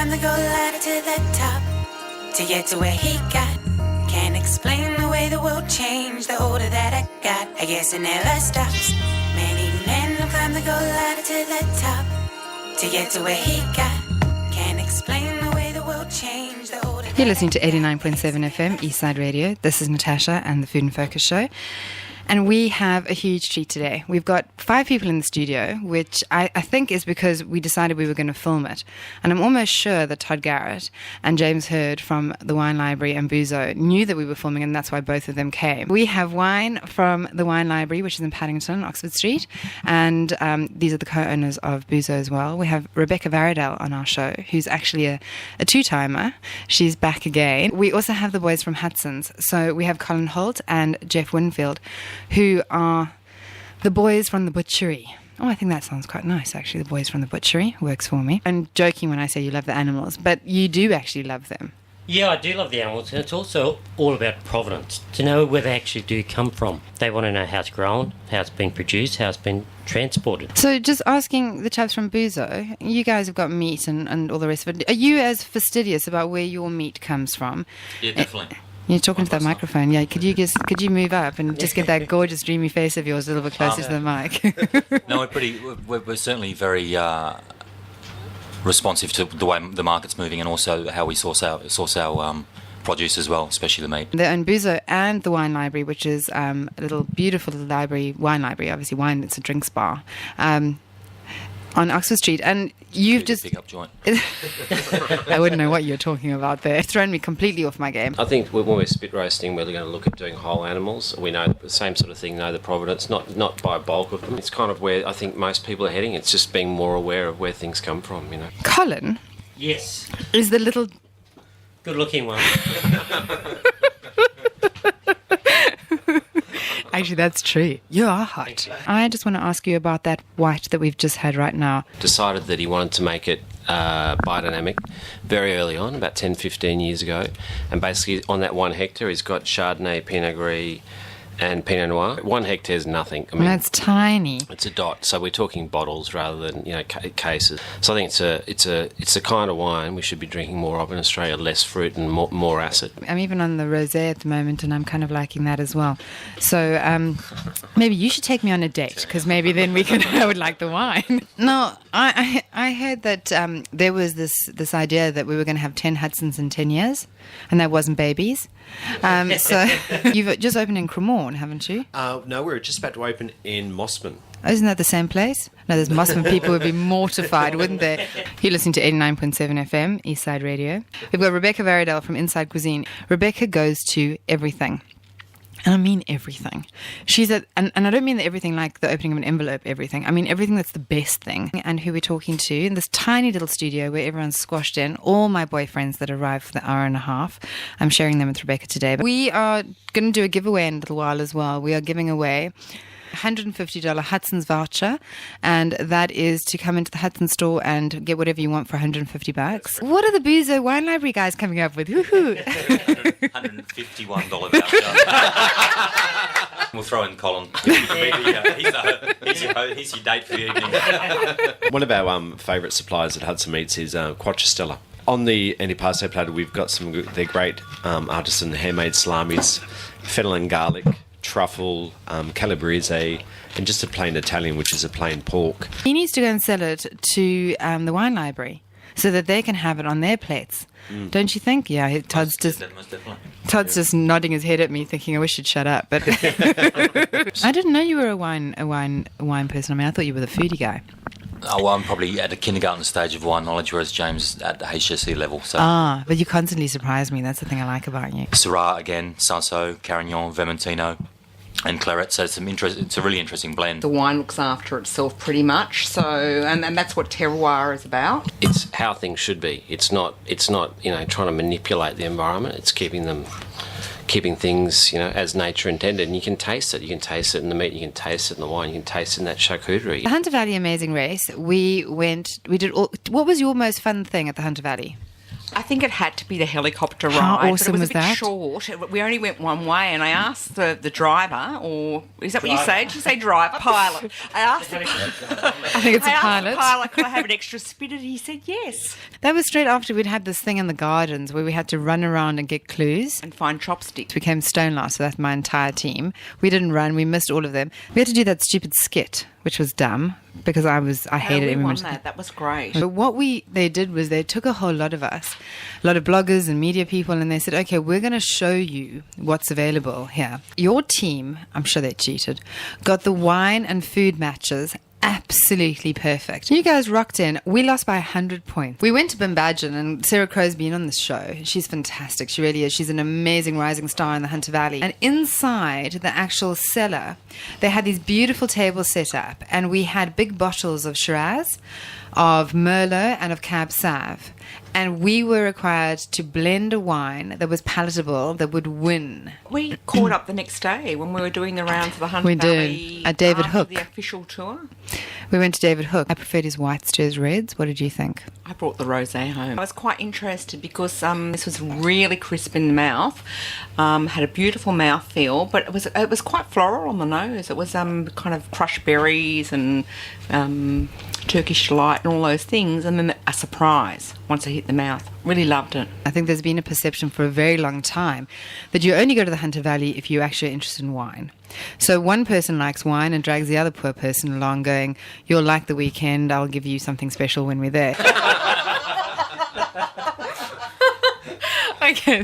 climbed the gold ladder to the top to get to where he got. Can't explain the way the world changed the older that I got. I guess it never stops. Many men have climbed the gold ladder to the top to get to where he got. Can't explain the way the world changed the older. You're listening to 89.7 FM Eastside Radio. This is Natasha and the Food and Focus Show. And we have a huge treat today. We've got 5 people in the studio, which I think is because we decided we were going to film it. And I'm almost sure that Todd Garratt and James Hird from the Wine Library and Buzo knew that we were filming, and that's why both of them came. We have wine from the Wine Library, which is in Paddington, Oxford Street. And these are the co-owners of Buzo as well. We have Rebecca Varidel on our show, who's actually a two-timer. She's back again. We also have the boys from Hudson's. So we have Colin, Holt and Jeff Winfield, who are the boys from the butchery. Oh, I think that sounds quite nice, actually. The boys from the butchery works for me. I'm joking when I say you love the animals, but you do actually love them. Yeah, I do love the animals, and it's also all about provenance, to know where they actually do come from. They want to know how it's grown, how it's been produced, how it's been transported. So just asking the chaps from Buzo, you guys have got meat and all the rest of it. Are you as fastidious about where your meat comes from? Yeah, definitely. You're talking to that microphone, yeah. Could you move up and just get that gorgeous, dreamy face of yours a little bit closer to the mic? No, we're certainly very responsive to the way the market's moving, and also how we source our produce as well, especially the meat. They own Buzo and the Wine Library, which is a little beautiful wine library. Obviously, wine. It's a drinks bar. On Oxford Street, and you've just pick up joint. I wouldn't know what you're talking about there. It's thrown me completely off my game. I think when we're spit roasting, we're going to look at doing whole animals. We know the same sort of thing, know the provenance, not by bulk of them. It's kind of where I think most people are heading. It's just being more aware of where things come from, you know. Colin, Yes, is the little good-looking one. Actually, that's true. You are hot. I just want to ask you about that white that we've just had right now. Decided that he wanted to make it biodynamic very early on, about 10, 15 years ago. And basically on that 1 hectare, he's got Chardonnay, Pinot Gris and Pinot Noir. 1 hectare is nothing. I mean, That's tiny. it's a dot, so we're talking bottles rather than cases. So I think it's the kind of wine we should be drinking more of in Australia. Less fruit and more acid. I'm even on the rosé at the moment, and I'm kind of liking that as well. So maybe you should take me on a date, because maybe then I would like the wine. No, I heard that there was this idea that we were going to have 10 Hudsons in 10 years, and that wasn't babies. So you've just opened in Cremorne, haven't you? No, we're just about to open in Mossman. Oh, isn't that the same place? No, there's Mossman. People would be mortified, wouldn't they? You're listening to 89.7 FM, Eastside Radio. We've got Rebecca Varidel from Inside Cuisine. Rebecca goes to everything. And I mean everything. She's and I don't mean the everything like the opening of an envelope, everything. I mean everything that's the best thing. And who we're talking to in this tiny little studio where everyone's squashed in, all my boyfriends that arrived for the hour and a half. I'm sharing them with Rebecca today. But we are going to do a giveaway in a little while as well. We are giving away $150 Hudson's voucher, and that is to come into the Hudson store and get whatever you want for $150. What are the Buzo Wine Library guys coming up with? Woohoo! $151 voucher. We'll throw in Colin. He's your date for the evening. One of our favourite suppliers at Hudson Meats is Quattrostella. On the antipasto platter, we've got their great artisan handmade salamis, fennel and garlic, truffle, calabrese, and just a plain Italian, which is a plain pork. He needs to go and sell it to the Wine Library so that they can have it on their plates. Don't you think? Yeah, Todd's just nodding his head at me, thinking I wish he'd shut up. But I didn't know you were a wine person. I mean, I thought you were the foodie guy. Oh, well, I'm probably at a kindergarten stage of wine knowledge, whereas James at the HSC level. So. But you constantly surprise me. That's the thing I like about you. Syrah again, Cinsault, Carignan, Vermentino, and Claret. So it's a really interesting blend. The wine looks after itself pretty much. So, and that's what terroir is about. It's how things should be. It's not trying to manipulate the environment. It's keeping things, as nature intended. And you can taste it. You can taste it in the meat. You can taste it in the wine. You can taste it in that charcuterie. The Hunter Valley Amazing Race. We did all. What was your most fun thing at the Hunter Valley? I think it had to be the helicopter ride. How but awesome it was was a bit that? short. We only went one way, and I asked the driver, or is that what you say? Did you say driver? Pilot. I asked the I think it's a pilot. pilot, could I have an extra spit? And he said yes. That was straight after we'd had this thing in the gardens where we had to run around and get clues. And find chopsticks. We came stone last, so that's my entire team. We didn't run. We missed all of them. We had to do that stupid skit, which was dumb because I hated we won everyone. that. That was great. But what they did was they took a whole lot of us, a lot of bloggers and media people, and they said, okay, we're going to show you what's available here. Your team, I'm sure they cheated, got the wine and food matches absolutely perfect. You guys rocked in. We lost by 100 points. We went to Bimbadgen, and Sarah Crow's been on this show. She's fantastic. She really is. She's an amazing rising star in the Hunter Valley. And inside the actual cellar, they had these beautiful tables set up, and we had big bottles of Shiraz, of Merlot, and of Cab Sauv. And we were required to blend a wine that was palatable, that would win. We caught up the next day when we were doing the rounds of the Hunter We did, Valley at David after Hook. the official tour. We went to David Hook. I preferred his whites to his reds. What did you think? I brought the rosé home. I was quite interested because this was really crisp in the mouth, had a beautiful mouthfeel, but it was quite floral on the nose. It was kind of crushed berries and Turkish delight and all those things, and then a surprise once it hit the mouth. Really loved it. I think there's been a perception for a very long time that you only go to the Hunter Valley if you're actually interested in wine. So one person likes wine and drags the other poor person along going, you'll like the weekend, I'll give you something special when we're there. Okay.